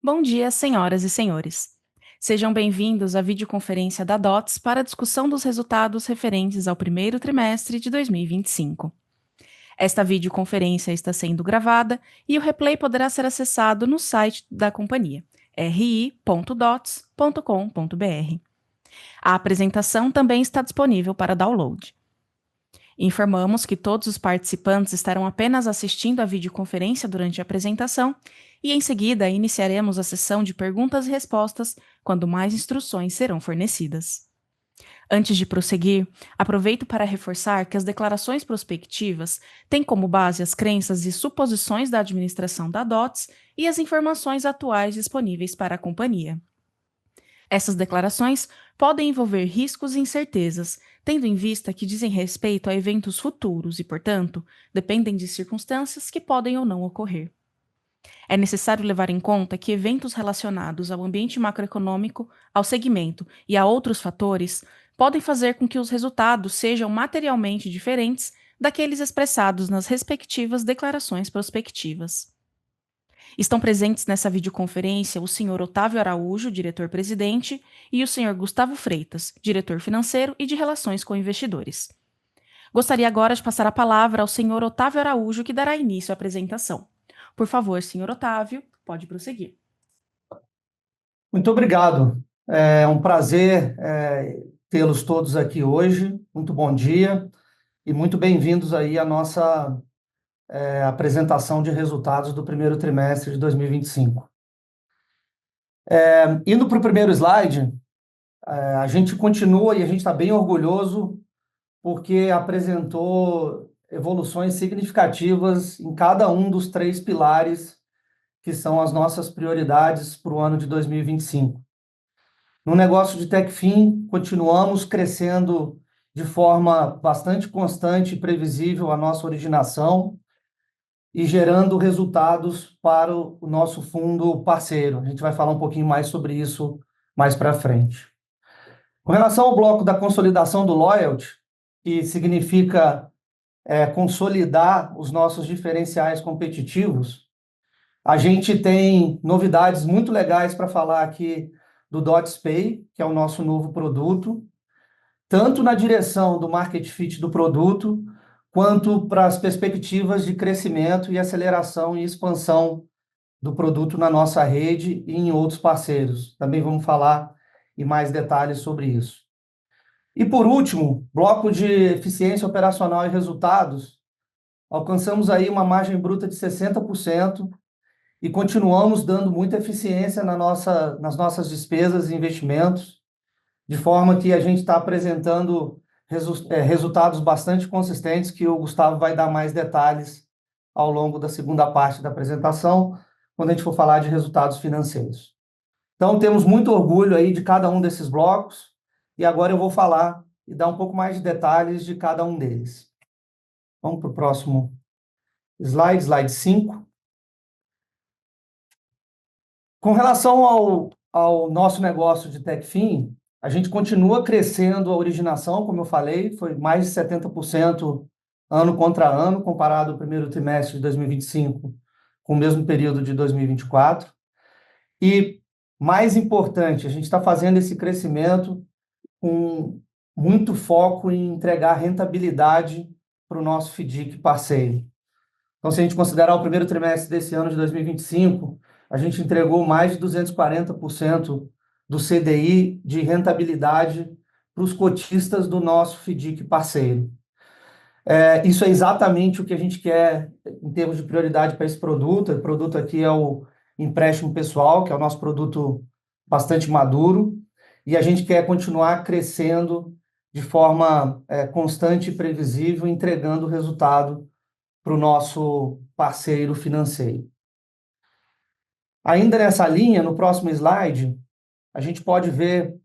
Bom dia, senhoras e senhores. Sejam bem-vindos à videoconferência da DOTS para a discussão dos resultados referentes ao primeiro trimestre de 2025. Esta videoconferência está sendo gravada e o replay poderá ser acessado no site da companhia, ri.dots.com.br. A apresentação também está disponível para download. Informamos que todos os participantes estarão apenas assistindo à videoconferência durante a apresentação e, em seguida, iniciaremos a sessão de perguntas e respostas quando mais instruções serão fornecidas. Antes de prosseguir, aproveito para reforçar que as declarações prospectivas têm como base as crenças e suposições da administração da DOTS e as informações atuais disponíveis para a companhia. Essas declarações podem envolver riscos e incertezas, tendo em vista que dizem respeito a eventos futuros e, portanto, dependem de circunstâncias que podem ou não ocorrer. É necessário levar em conta que eventos relacionados ao ambiente macroeconômico, ao segmento e a outros fatores podem fazer com que os resultados sejam materialmente diferentes daqueles expressados nas respectivas declarações prospectivas. Estão presentes nessa videoconferência o senhor Otávio Araújo, diretor-presidente, e o senhor Gustavo Freitas, diretor financeiro e de Relações com Investidores. Gostaria agora de passar a palavra ao senhor Otávio Araújo, que dará início à apresentação. Por favor, senhor Otávio, pode prosseguir. Muito obrigado. É um prazer tê-los todos aqui hoje. Muito bom dia e muito bem-vindos aí à nossa apresentação de resultados do primeiro trimestre de 2025. Indo para o primeiro slide, a gente continua e a gente está bem orgulhoso porque apresentou evoluções significativas em cada um dos três pilares que são as nossas prioridades para o ano de 2025. No negócio de Techfin, continuamos crescendo de forma bastante constante e previsível a nossa originação e gerando resultados para o nosso fundo parceiro. A gente vai falar um pouquinho mais sobre isso mais para frente. Com relação ao bloco da consolidação do Loyalty, que significa consolidar os nossos diferenciais competitivos, a gente tem novidades muito legais para falar aqui do Dots Pay, que é o nosso novo produto, tanto na direção do market fit do produto, quanto para as perspectivas de crescimento e aceleração e expansão do produto na nossa rede e em outros parceiros. Também vamos falar em mais detalhes sobre isso. E por último, bloco de eficiência operacional e resultados, alcançamos aí uma margem bruta de 60%, e continuamos dando muita eficiência nas nossas despesas e investimentos, de forma que a gente está apresentando resultados bastante consistentes, que o Gustavo vai dar mais detalhes ao longo da segunda parte da apresentação, quando a gente for falar de resultados financeiros. Então, temos muito orgulho aí de cada um desses blocos, e agora eu vou falar e dar um pouco mais de detalhes de cada um deles. Vamos para o próximo slide 5. Com relação ao nosso negócio de Techfin, a gente continua crescendo a originação, como eu falei, foi mais de 70% ano contra ano, comparado ao primeiro trimestre de 2025 com o mesmo período de 2024. E, mais importante, a gente está fazendo esse crescimento com muito foco em entregar rentabilidade para o nosso FDIC parceiro. Então, se a gente considerar o primeiro trimestre desse ano de 2025, a gente entregou mais de 240% do CDI de rentabilidade para os cotistas do nosso FDIC parceiro. Isso é exatamente o que a gente quer em termos de prioridade para esse produto. O produto aqui é o empréstimo pessoal, que é o nosso produto bastante maduro, e a gente quer continuar crescendo de forma constante e previsível, entregando resultado para o nosso parceiro financeiro. Ainda nessa linha, no próximo slide, a gente pode ver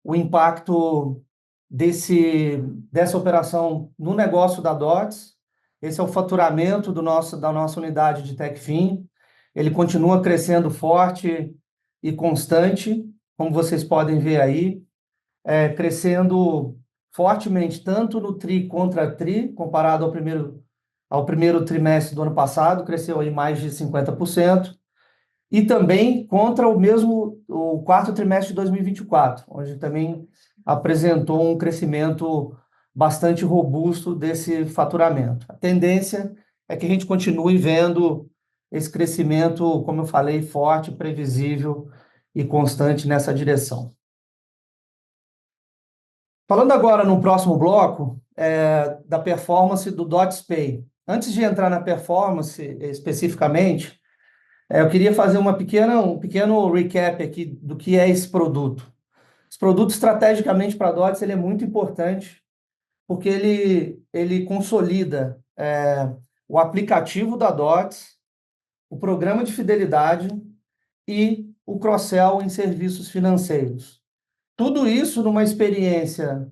o impacto dessa operação no negócio da DOTS. Esse é o faturamento da nossa unidade de Techfin. Ele continua crescendo forte e constante, como vocês podem ver aí, crescendo fortemente, tanto no TRI contra TRI, comparado ao primeiro trimestre do ano passado, cresceu aí mais de 50%, e também contra o quarto trimestre de 2024, onde também apresentou um crescimento bastante robusto desse faturamento. A tendência é que a gente continue vendo esse crescimento, como eu falei, forte, previsível e constante nessa direção. Falando agora no próximo bloco, da performance do Dots Pay. Antes de entrar na performance especificamente, eu queria fazer um pequeno recap aqui do que é esse produto. Esse produto, estrategicamente para a Dots, ele é muito importante, porque ele consolida o aplicativo da Dots, o programa de fidelidade e o cross-sell em serviços financeiros. Tudo isso numa experiência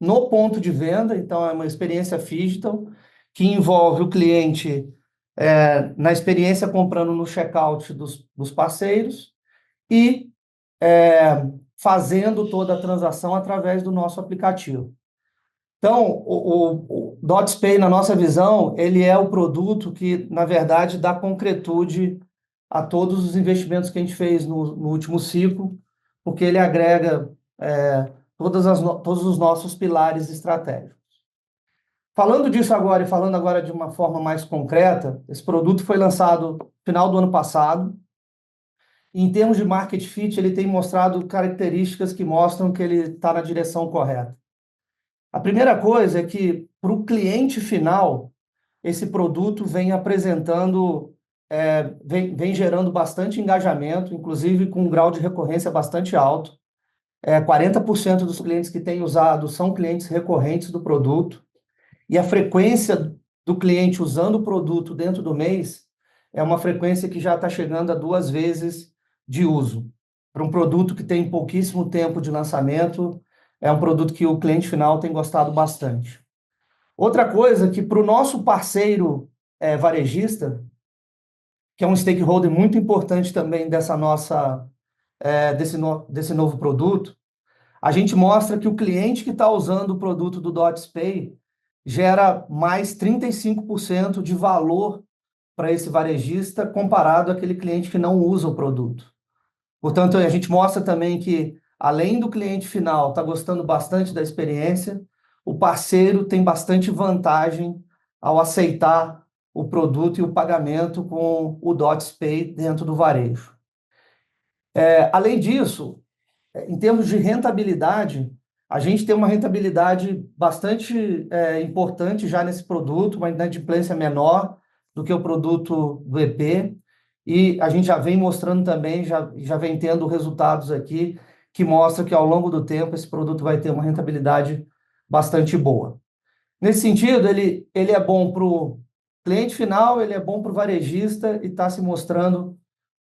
no ponto de venda, então é uma experiência digital que envolve o cliente na experiência comprando no checkout dos parceiros e fazendo toda a transação através do nosso aplicativo. Então, o Dots Pay, na nossa visão, ele é o produto que, na verdade, dá concretude a todos os investimentos que a gente fez no último ciclo, porque ele agrega todos os nossos pilares estratégicos. Falando disso agora e falando agora de uma forma mais concreta, esse produto foi lançado no final do ano passado. E, em termos de market fit, ele tem mostrado características que mostram que ele está na direção correta. A primeira coisa é que, para o cliente final, esse produto vem apresentando, vem gerando bastante engajamento, inclusive com um grau de recorrência bastante alto. 40% dos clientes que têm usado são clientes recorrentes do produto, e a frequência do cliente usando o produto dentro do mês é uma frequência que já está chegando a 2 vezes de uso. Para um produto que tem pouquíssimo tempo de lançamento, é um produto que o cliente final tem gostado bastante. Outra coisa que, para o nosso parceiro varejista, que é um stakeholder muito importante também desse novo produto, a gente mostra que o cliente que está usando o produto do Dots Pay gera mais 35% de valor para esse varejista comparado àquele cliente que não usa o produto. Portanto, a gente mostra também que, além do cliente final estar gostando bastante da experiência, o parceiro tem bastante vantagem ao aceitar o produto e o pagamento com o Dots Pay dentro do varejo. Além disso, em termos de rentabilidade, a gente tem uma rentabilidade bastante importante já nesse produto, uma inadimplência menor do que o produto do EP, e a gente já vem mostrando também, já vem tendo resultados aqui que mostram que, ao longo do tempo, esse produto vai ter uma rentabilidade bastante boa. Nesse sentido, ele é bom para o cliente final, ele é bom para o varejista e está se mostrando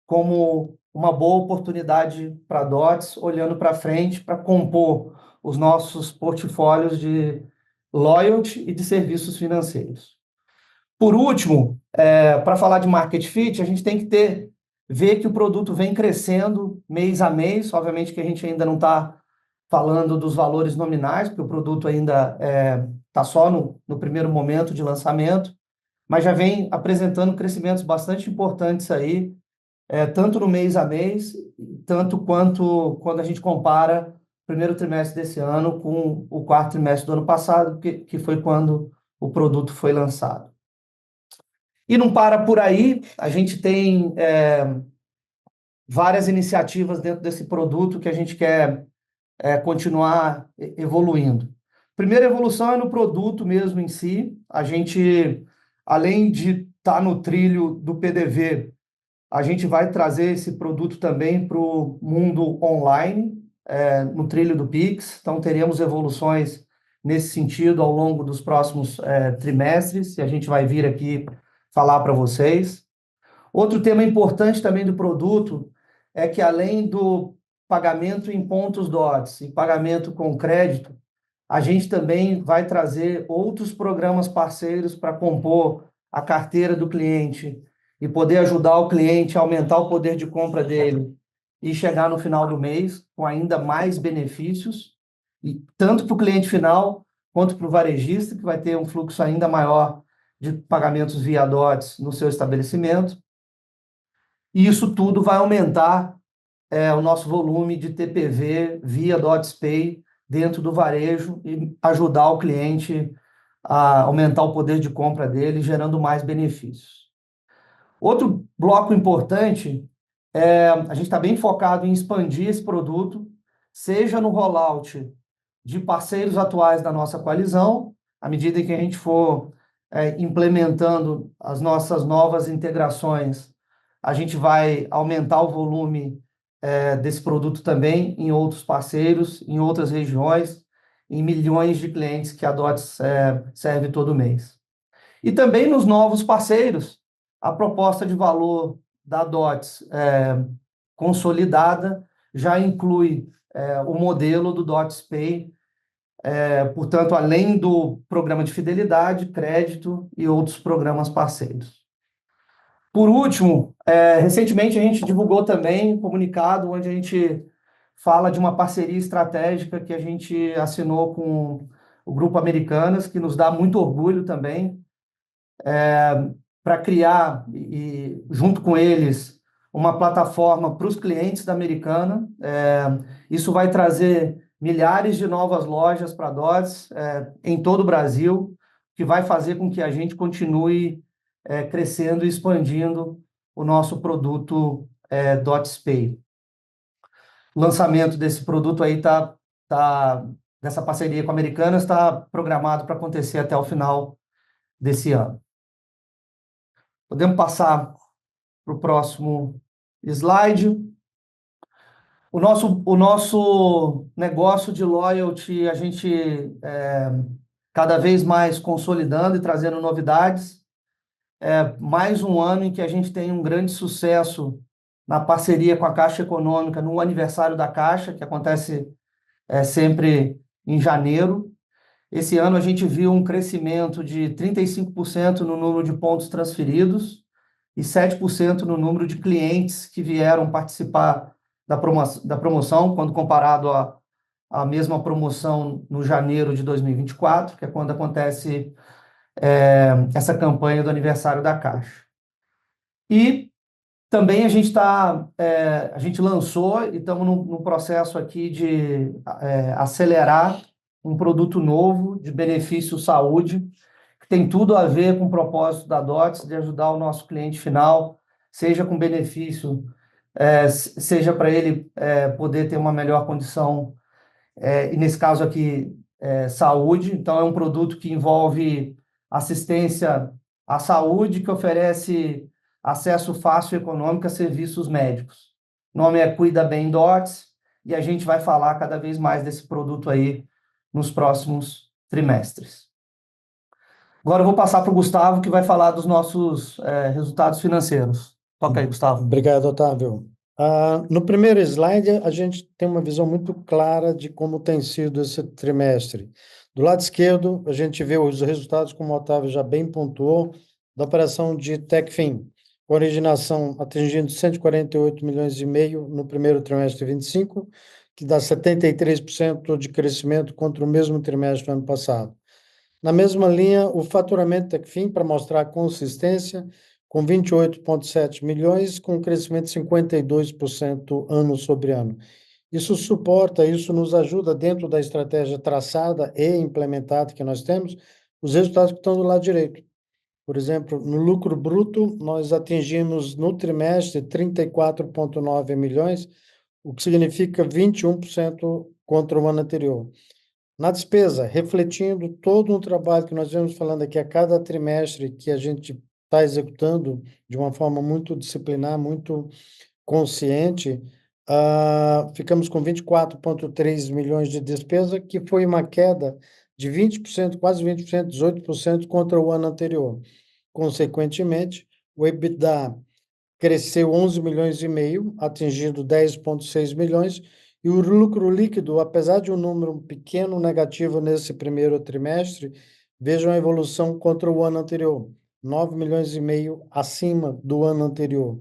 como uma boa oportunidade para a Dots, olhando para frente, para compor os nossos portfólios de loyalty e de serviços financeiros. Por último, para falar de market fit, a gente tem que ver que o produto vem crescendo mês a mês. Obviamente que a gente ainda não está falando dos valores nominais, porque o produto ainda está só no primeiro momento de lançamento, mas já vem apresentando crescimentos bastante importantes aí, tanto no mês a mês, tanto quanto quando a gente compara o primeiro trimestre desse ano com o quarto trimestre do ano passado, que foi quando o produto foi lançado. E não para por aí, a gente tem várias iniciativas dentro desse produto que a gente quer continuar evoluindo. Primeira evolução é no produto mesmo em si. A gente, além de estar no trilho do PDV, a gente vai trazer esse produto também para o mundo online, no trilho do Pix. Então, teremos evoluções nesse sentido ao longo dos próximos trimestres, e a gente vai vir aqui falar para vocês. Outro tema importante também do produto é que, além do pagamento em pontos Dots e pagamento com crédito, a gente também vai trazer outros programas parceiros para compor a carteira do cliente e poder ajudar o cliente a aumentar o poder de compra dele e chegar no final do mês com ainda mais benefícios, e tanto para o cliente final quanto para o varejista, que vai ter um fluxo ainda maior de pagamentos via Dots no seu estabelecimento. E isso tudo vai aumentar o nosso volume de TPV via Dots Pay dentro do varejo e ajudar o cliente a aumentar o poder de compra dele, gerando mais benefícios. Outro bloco importante a gente está bem focado em expandir esse produto, seja no rollout de parceiros atuais da nossa coalizão, à medida que a gente for implementando as nossas novas integrações, a gente vai aumentar o volume desse produto também em outros parceiros, em outras regiões, em milhões de clientes que a Dots serve todo mês. E também nos novos parceiros, a proposta de valor da Dots consolidada já inclui o modelo do Dots Pay, portanto, além do programa de fidelidade, crédito e outros programas parceiros. Por último, recentemente a gente divulgou também um comunicado onde a gente fala de uma parceria estratégica que a gente assinou com o Grupo Americanas, que nos dá muito orgulho também, para criar, junto com eles, uma plataforma para os clientes da Americana. Isso vai trazer milhares de novas lojas para a Dots em todo o Brasil, que vai fazer com que a gente continue crescendo e expandindo o nosso produto Dots Pay. O lançamento desse produto aí dessa parceria com a Americanas está programado para acontecer até o final desse ano. Podemos passar para o próximo slide. O nosso negócio de loyalty, a gente cada vez mais consolidando e trazendo novidades. Mais um ano em que a gente tem um grande sucesso na parceria com a Caixa Econômica, no aniversário da Caixa, que acontece sempre em janeiro. Esse ano a gente viu um crescimento de 35% no número de pontos transferidos e 7% no número de clientes que vieram participar da promoção, quando comparado à mesma promoção no janeiro de 2024, que é quando acontece essa campanha do aniversário da Caixa. E também a gente lançou e estamos no processo aqui de acelerar um produto novo de benefício saúde, que tem tudo a ver com o propósito da Dots de ajudar o nosso cliente final, seja com benefício, seja para ele poder ter uma melhor condição, e nesse caso aqui, saúde. Então, é um produto que envolve assistência à saúde, que oferece acesso fácil e econômico a serviços médicos. O nome é Cuida Bem Dots, e a gente vai falar cada vez mais desse produto aí nos próximos trimestres. Agora eu vou passar para o Gustavo, que vai falar dos nossos resultados financeiros. Toca aí, Gustavo. Obrigado, Otávio. No primeiro slide, a gente tem uma visão muito clara de como tem sido esse trimestre. Do lado esquerdo, a gente vê os resultados, como o Otávio já bem pontuou, da operação de Techfin, com originação atingindo 148 milhões e meio no primeiro trimestre de 25, que dá 73% de crescimento contra o mesmo trimestre do ano passado. Na mesma linha, o faturamento Techfin, para mostrar a consistência, com 28,7 milhões, com um crescimento de 52% ano sobre ano. Isso nos ajuda, dentro da estratégia traçada e implementada que nós temos, os resultados que estão do lado direito. Por exemplo, no lucro bruto, nós atingimos no trimestre 34,9 milhões, o que significa 21% contra o ano anterior. Na despesa, refletindo todo um trabalho que nós vemos falando aqui a cada trimestre, que a gente está executando de uma forma muito disciplinar, muito consciente, ficamos com 24,3 milhões de despesa, que foi uma queda de 20%, quase 20%, 18% contra o ano anterior. Consequentemente, o EBITDA cresceu 11 milhões e meio, atingindo 10,6 milhões, e o lucro líquido, apesar de um número pequeno negativo nesse primeiro trimestre, vejam a evolução contra o ano anterior, 9 milhões e meio acima do ano anterior.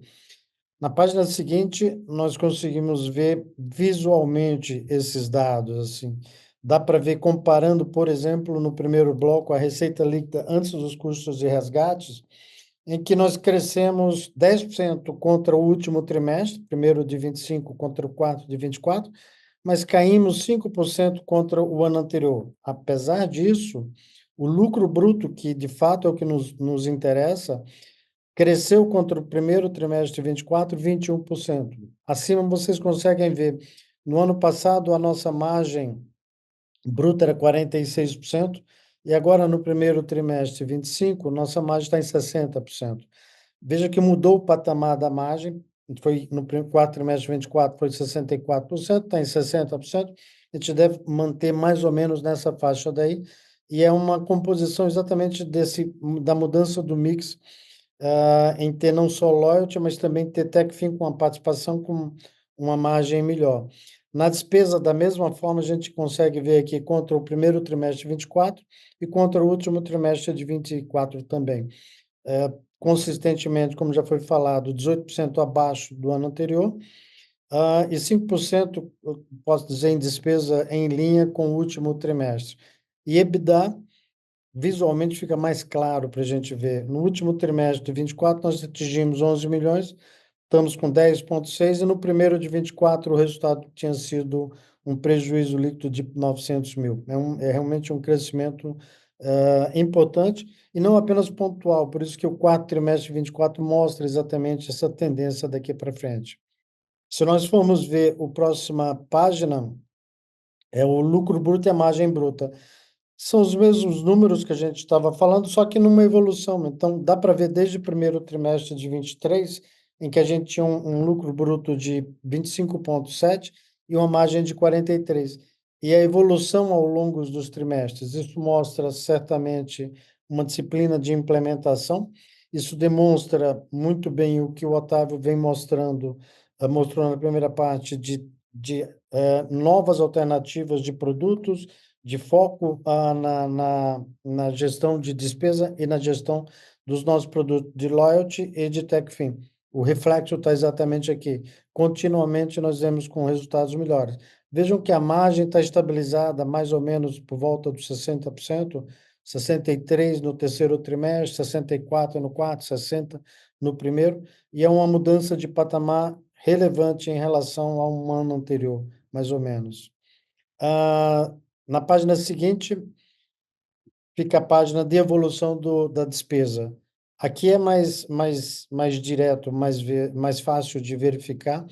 Na página seguinte, nós conseguimos ver visualmente esses dados, assim. Dá para ver comparando, por exemplo, no primeiro bloco, a receita líquida antes dos custos de resgates, em que nós crescemos 10% contra o último trimestre, primeiro de 25 contra o quarto de 24, mas caímos 5% contra o ano anterior. Apesar disso, o lucro bruto, que de fato é o que nos interessa, cresceu contra o primeiro trimestre de 24, 21%. Acima vocês conseguem ver, no ano passado a nossa margem bruta era 46%, e agora no primeiro trimestre 25, nossa margem está em 60%. Veja que mudou o patamar da margem, foi no quarto trimestre de 24 foi 64%, está em 60%, a gente deve manter mais ou menos nessa faixa daí, e é uma composição exatamente da mudança do mix, em ter não só loyalty, mas também ter Techfin com a participação com uma margem melhor. Na despesa, da mesma forma, a gente consegue ver aqui contra o primeiro trimestre de 24 e contra o último trimestre de 24 também. Consistentemente, como já foi falado, 18% abaixo do ano anterior, e 5%, eu posso dizer, em despesa em linha com o último trimestre. E EBITDA, visualmente fica mais claro para a gente ver. No último trimestre de 24, nós atingimos 11 milhões, estamos com 10,6, e no primeiro de 24 o resultado tinha sido um prejuízo líquido de 900 mil. É realmente um crescimento importante e não apenas pontual, por isso que o quarto trimestre de 24 mostra exatamente essa tendência daqui para frente. Se nós formos ver a próxima página, é o lucro bruto e a margem bruta. São os mesmos números que a gente estava falando, só que numa evolução. Então, dá para ver desde o primeiro trimestre de 23, em que a gente tinha um lucro bruto de 25,7 e uma margem de 43. E a evolução ao longo dos trimestres. Isso mostra certamente uma disciplina de implementação. Isso demonstra muito bem o que o Otávio vem mostrando, mostrou na primeira parte de novas alternativas de produtos, de foco na gestão de despesa e na gestão dos nossos produtos de loyalty e de Techfin. O reflexo está exatamente aqui. Continuamente nós vemos com resultados melhores. Vejam que a margem está estabilizada mais ou menos por volta dos 60%, 63% no terceiro trimestre, 64% no quarto, 60% no primeiro, e é uma mudança de patamar relevante em relação a um ano anterior, mais ou menos. Na página seguinte, fica a página de evolução da despesa. Aqui é mais direto, mais fácil de verificar,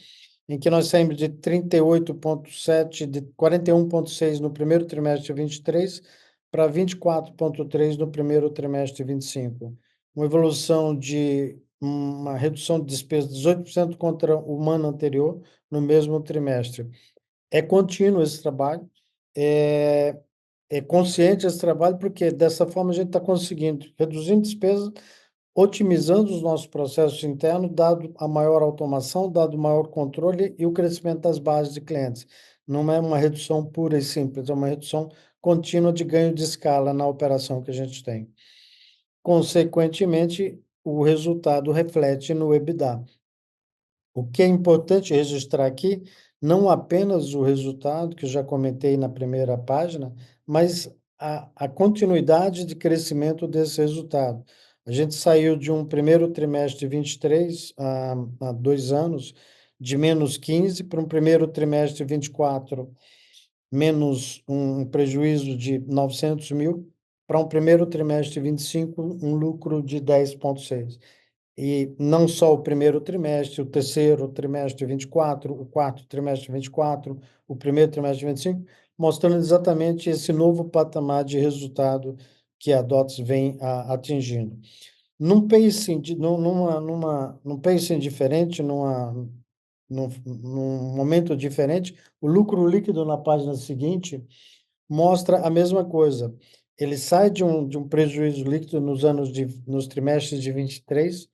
em que nós saímos de 38,7, de 41,6 no primeiro trimestre de 23 para 24,3 no primeiro trimestre de 25. Uma evolução de uma redução de despesa de 18% contra o ano anterior, no mesmo trimestre. É contínuo esse trabalho, é consciente esse trabalho, porque dessa forma a gente está conseguindo reduzindo despesas, otimizando os nossos processos internos, dado a maior automação, dado o maior controle e o crescimento das bases de clientes. Não é uma redução pura e simples, é uma redução contínua de ganho de escala na operação que a gente tem. Consequentemente, o resultado reflete no EBITDA. O que é importante registrar aqui, não apenas o resultado, que eu já comentei na primeira página, mas a continuidade de crescimento desse resultado. A gente saiu de um primeiro trimestre de 23, há 2 anos, de menos 15, para um primeiro trimestre de 24, menos um prejuízo de 900 mil, para um primeiro trimestre de 25, um lucro de 10,6. E não só o primeiro trimestre, o terceiro trimestre de 24, o quarto trimestre de 24, o primeiro trimestre de 25, mostrando exatamente esse novo patamar de resultado que a DOTS vem atingindo. Num pacing diferente, num momento diferente, o lucro líquido na página seguinte mostra a mesma coisa. Ele sai de um prejuízo líquido nos trimestres de 23,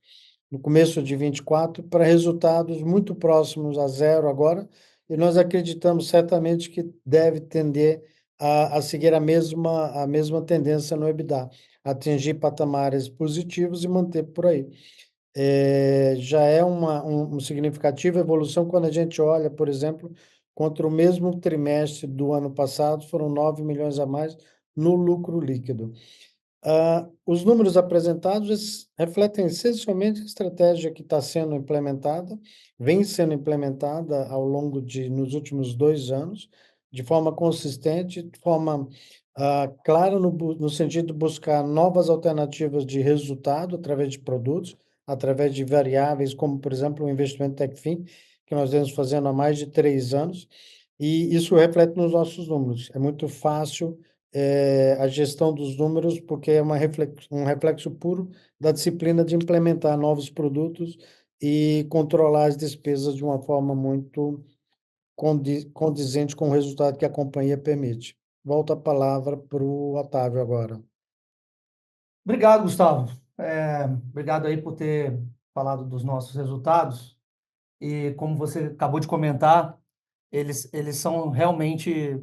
no começo de 24, para resultados muito próximos a zero agora, e nós acreditamos certamente que deve tender a seguir a mesma tendência no EBITDA, atingir patamares positivos e manter por aí. Já é uma significativa evolução quando a gente olha, por exemplo, contra o mesmo trimestre do ano passado, foram 9 milhões a mais no lucro líquido. Os números apresentados eles refletem essencialmente a estratégia que está sendo implementada, vem sendo implementada nos últimos 2 anos, de forma consistente, de forma clara, no sentido de buscar novas alternativas de resultado através de produtos, através de variáveis, como, por exemplo, o investimento TechFin, que nós vemos fazendo há mais de 3 anos, e isso reflete nos nossos números. É muito fácil a gestão dos números, porque é um reflexo puro da disciplina de implementar novos produtos e controlar as despesas de uma forma muito condizente com o resultado que a companhia permite. Volto a palavra para o Otávio agora. Obrigado, Gustavo. Obrigado aí por ter falado dos nossos resultados. E como você acabou de comentar, eles são realmente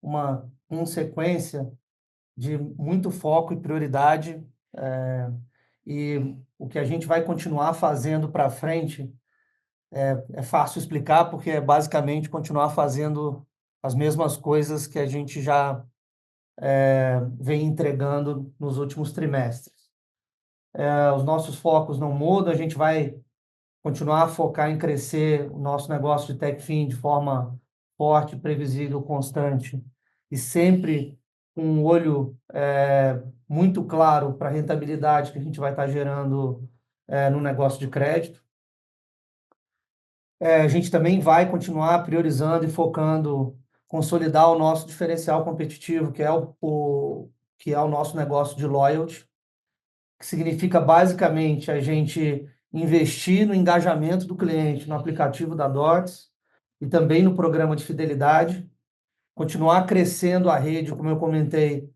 uma consequência de muito foco e prioridade. E o que a gente vai continuar fazendo para frente é fácil explicar, porque é basicamente continuar fazendo as mesmas coisas que a gente já vem entregando nos últimos trimestres. Os nossos focos não mudam, a gente vai continuar a focar em crescer o nosso negócio de TechFin de forma forte, previsível, constante e sempre com um olho muito claro para a rentabilidade que a gente vai estar gerando no negócio de crédito. A gente também vai continuar priorizando e focando, consolidar o nosso diferencial competitivo, que é o nosso negócio de loyalty, que significa basicamente a gente investir no engajamento do cliente no aplicativo da Dots e também no programa de fidelidade, continuar crescendo a rede, como eu comentei,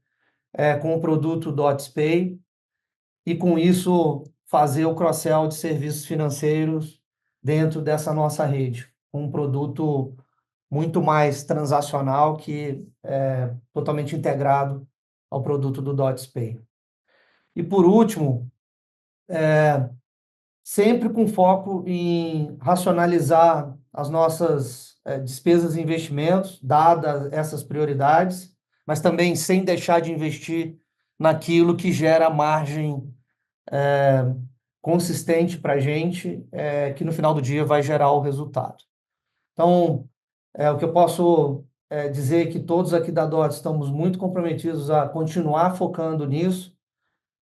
com o produto Dots Pay e com isso fazer o cross-sell de serviços financeiros dentro dessa nossa rede, um produto muito mais transacional que é totalmente integrado ao produto do Dots Pay. E por último, sempre com foco em racionalizar as nossas despesas e investimentos, dadas essas prioridades, mas também sem deixar de investir naquilo que gera margem consistente para a gente, que no final do dia vai gerar o resultado. Então, o que eu posso dizer é que todos aqui da DOT estamos muito comprometidos a continuar focando nisso,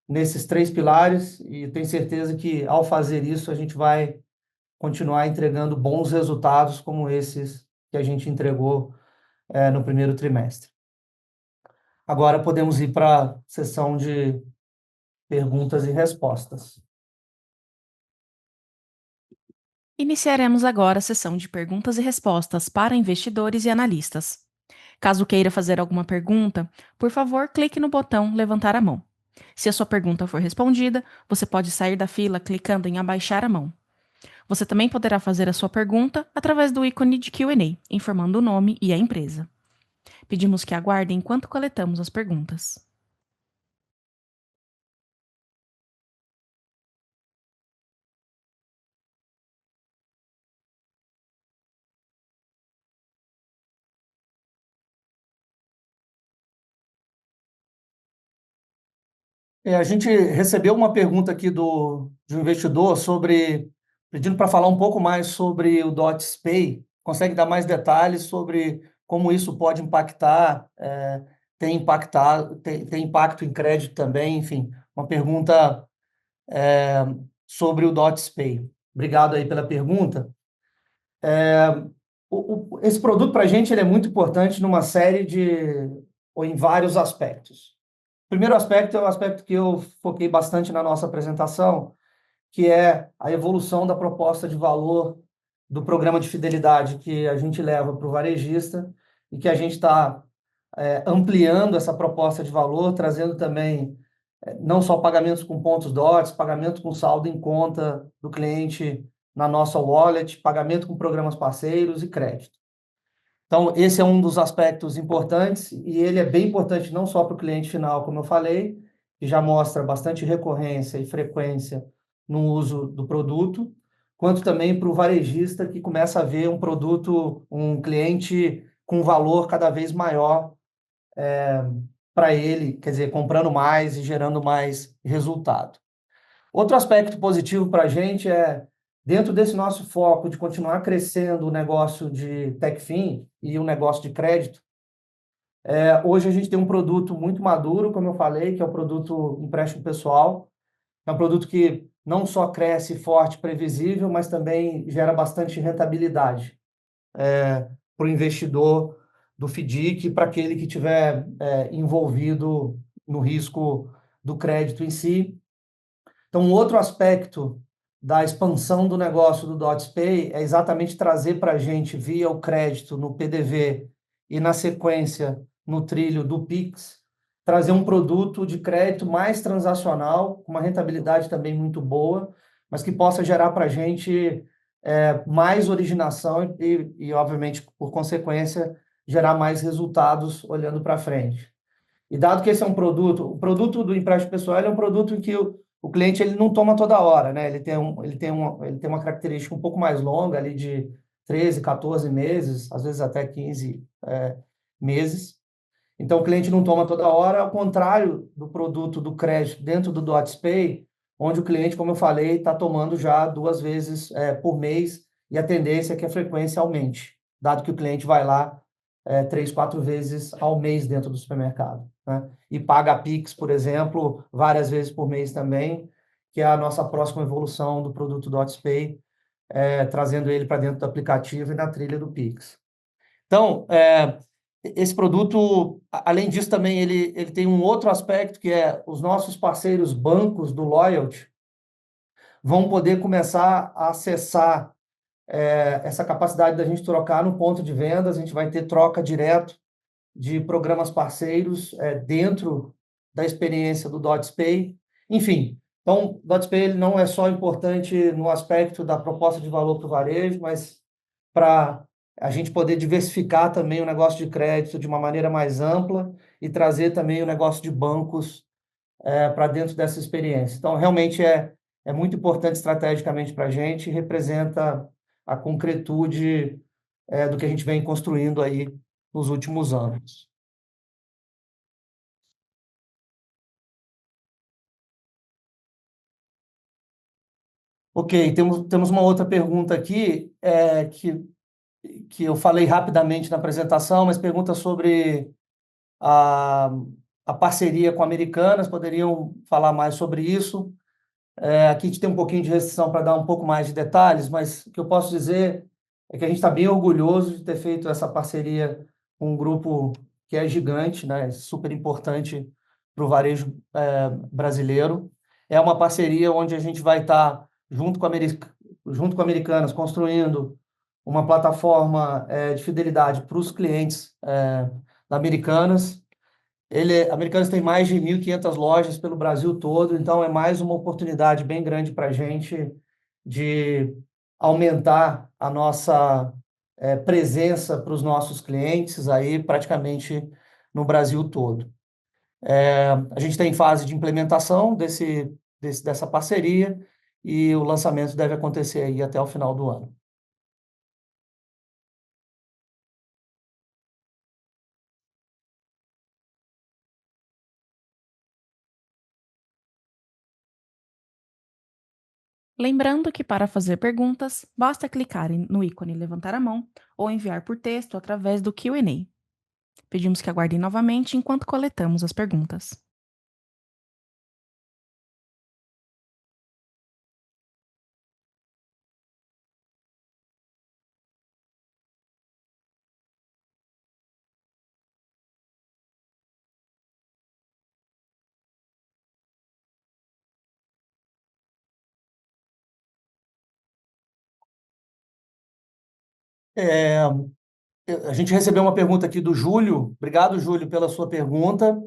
nesses 3 pilares, e tenho certeza que, ao fazer isso, a gente vai continuar entregando bons resultados como esses que a gente entregou no primeiro trimestre. Agora podemos ir para a sessão de perguntas e respostas. Iniciaremos agora a sessão de perguntas e respostas para investidores e analistas. Caso queira fazer alguma pergunta, por favor, clique no botão Levantar a mão. Se a sua pergunta for respondida, você pode sair da fila clicando em Abaixar a mão. Você também poderá fazer a sua pergunta através do ícone de Q&A, informando o nome e a empresa. Pedimos que aguardem enquanto coletamos as perguntas. A gente recebeu uma pergunta aqui de um investidor pedindo para falar um pouco mais sobre o Dots Pay. Consegue dar mais detalhes sobre como isso pode impactar, tem impacto em crédito também, enfim, uma pergunta sobre o Dots Pay. Obrigado aí pela pergunta. Esse produto para a gente ele é muito importante ou em vários aspectos. O primeiro aspecto é o aspecto que eu foquei bastante na nossa apresentação, que é a evolução da proposta de valor do programa de fidelidade que a gente leva para o varejista e que a gente está ampliando essa proposta de valor, trazendo também não só pagamentos com pontos DOTS, pagamento com saldo em conta do cliente na nossa wallet, pagamento com programas parceiros e crédito. Então, esse é um dos aspectos importantes e ele é bem importante não só para o cliente final, como eu falei, que já mostra bastante recorrência e frequência no uso do produto, quanto também para o varejista que começa a ver um cliente com valor cada vez maior para ele, quer dizer, comprando mais e gerando mais resultado. Outro aspecto positivo para a gente é, dentro desse nosso foco de continuar crescendo o negócio de TechFin e o negócio de crédito, hoje a gente tem um produto muito maduro, como eu falei, que é o produto empréstimo pessoal. É um produto que não só cresce forte, previsível, mas também gera bastante rentabilidade para o investidor do FDIC e para aquele que estiver envolvido no risco do crédito em si. Então, um outro aspecto da expansão do negócio do DotsPay é exatamente trazer para a gente, via o crédito no PDV e, na sequência, no trilho do Pix, trazer um produto de crédito mais transacional, com uma rentabilidade também muito boa, mas que possa gerar para a gente mais originação e, obviamente, por consequência, gerar mais resultados olhando para frente. E dado que esse é um produto, o produto do empréstimo pessoal é um produto em que o cliente ele não toma toda hora, né? Ele tem uma característica um pouco mais longa, ali de 13, 14 meses, às vezes até 15 meses. Então, o cliente não toma toda hora, ao contrário do produto do crédito dentro do DotsPay, onde o cliente, como eu falei, está tomando já 2 vezes por mês e a tendência é que a frequência aumente, dado que o cliente vai lá 3, 4 vezes ao mês dentro do supermercado, né? E paga a Pix, por exemplo, várias vezes por mês também, que é a nossa próxima evolução do produto DotsPay, trazendo ele para dentro do aplicativo e na trilha do Pix. Então, esse produto, além disso, também ele tem um outro aspecto, que é os nossos parceiros bancos do Loyalty vão poder começar a acessar essa capacidade da gente trocar no ponto de vendas. A gente vai ter troca direto de programas parceiros dentro da experiência do DotsPay. Enfim, então, o DotsPay ele não é só importante no aspecto da proposta de valor para o varejo, mas para a gente poder diversificar também o negócio de crédito de uma maneira mais ampla e trazer também o negócio de bancos para dentro dessa experiência. Então, realmente é muito importante estrategicamente para a gente e representa a concretude do que a gente vem construindo aí nos últimos anos. Ok, temos uma outra pergunta aqui, que eu falei rapidamente na apresentação, mas pergunta sobre a, a parceria com Americanas. Poderiam falar mais sobre isso? Aqui a gente tem um pouquinho de restrição para dar um pouco mais de detalhes, mas o que eu posso dizer é que a gente está bem orgulhoso de ter feito essa parceria com um grupo que é gigante, né? Super importante para o varejo brasileiro. É uma parceria onde a gente vai estar junto com a Americanas construindo uma plataforma de fidelidade para os clientes da Americanas. Americanas tem mais de 1.500 lojas pelo Brasil todo, então é mais uma oportunidade bem grande para a gente de aumentar a nossa presença para os nossos clientes aí praticamente no Brasil todo. A gente está em fase de implementação dessa parceria e o lançamento deve acontecer aí até o final do ano. Lembrando que para fazer perguntas, basta clicar no ícone levantar a mão ou enviar por texto através do Q&A. Pedimos que aguardem novamente enquanto coletamos as perguntas. A gente recebeu uma pergunta aqui do Júlio. Obrigado, Júlio, pela sua pergunta.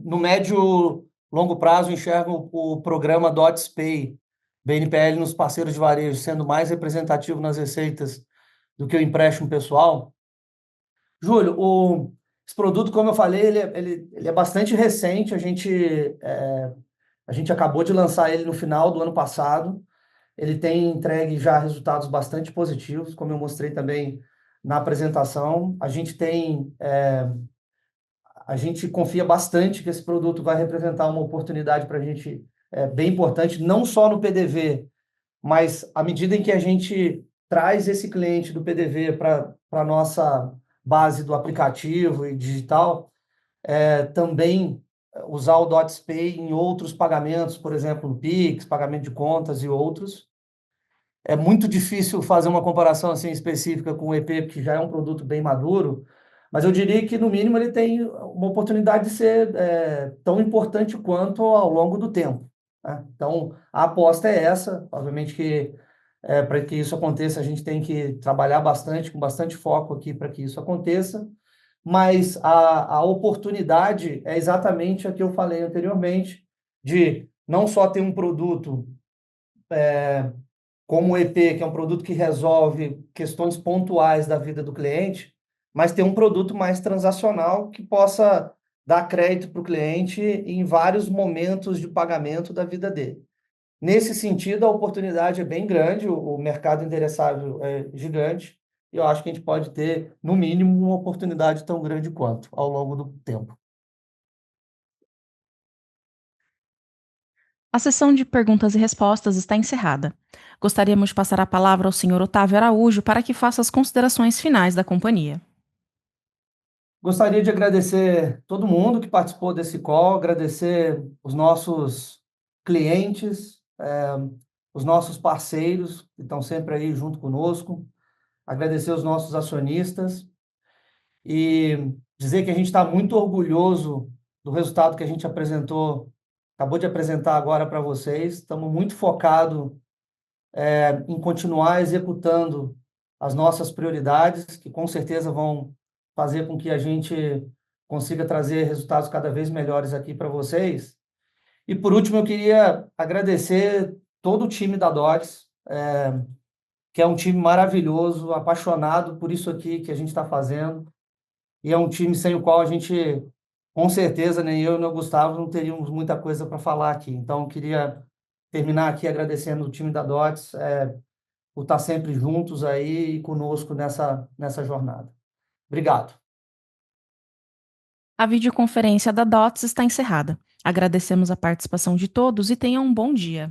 No médio longo prazo, enxergo o programa DotsPay, BNPL nos parceiros de varejo, sendo mais representativo nas receitas do que o empréstimo pessoal? Júlio, esse produto, como eu falei, ele é bastante recente. A gente acabou de lançar ele no final do ano passado. Ele tem entregue já resultados bastante positivos, como eu mostrei também na apresentação. A gente tem A gente confia bastante que esse produto vai representar uma oportunidade para a gente bem importante, não só no PDV, mas à medida em que a gente traz esse cliente do PDV para a nossa base do aplicativo e digital, também usar o DotsPay em outros pagamentos, por exemplo, no Pix, pagamento de contas e outros. É muito difícil fazer uma comparação assim específica com o EP, porque já é um produto bem maduro, mas eu diria que, no mínimo, ele tem uma oportunidade de ser tão importante quanto ao longo do tempo, né? Então, a aposta é essa. Obviamente que, para que isso aconteça, a gente tem que trabalhar bastante, com bastante foco aqui para que isso aconteça, mas a oportunidade é exatamente a que eu falei anteriormente, de não só ter um produto como o EP, que é um produto que resolve questões pontuais da vida do cliente, mas ter um produto mais transacional que possa dar crédito para o cliente em vários momentos de pagamento da vida dele. Nesse sentido, a oportunidade é bem grande, o mercado endereçável é gigante, e eu acho que a gente pode ter, no mínimo, uma oportunidade tão grande quanto ao longo do tempo. A sessão de perguntas e respostas está encerrada. Gostaríamos de passar a palavra ao senhor Otávio Araújo para que faça as considerações finais da companhia. Gostaria de agradecer todo mundo que participou desse call, agradecer os nossos clientes, os nossos parceiros que estão sempre aí junto conosco, agradecer os nossos acionistas e dizer que a gente está muito orgulhoso do resultado que a gente acabou de apresentar agora para vocês. Estamos muito focados em continuar executando as nossas prioridades, que com certeza vão fazer com que a gente consiga trazer resultados cada vez melhores aqui para vocês. E, por último, eu queria agradecer todo o time da Dots, que é um time maravilhoso, apaixonado por isso aqui que a gente está fazendo, e é um time sem o qual a gente, com certeza, nem eu nem o Gustavo, não teríamos muita coisa para falar aqui. Então, eu queria terminar aqui agradecendo o time da Dots, por estar sempre juntos aí e conosco nessa jornada. Obrigado. A videoconferência da DOTS está encerrada. Agradecemos a participação de todos e tenham um bom dia.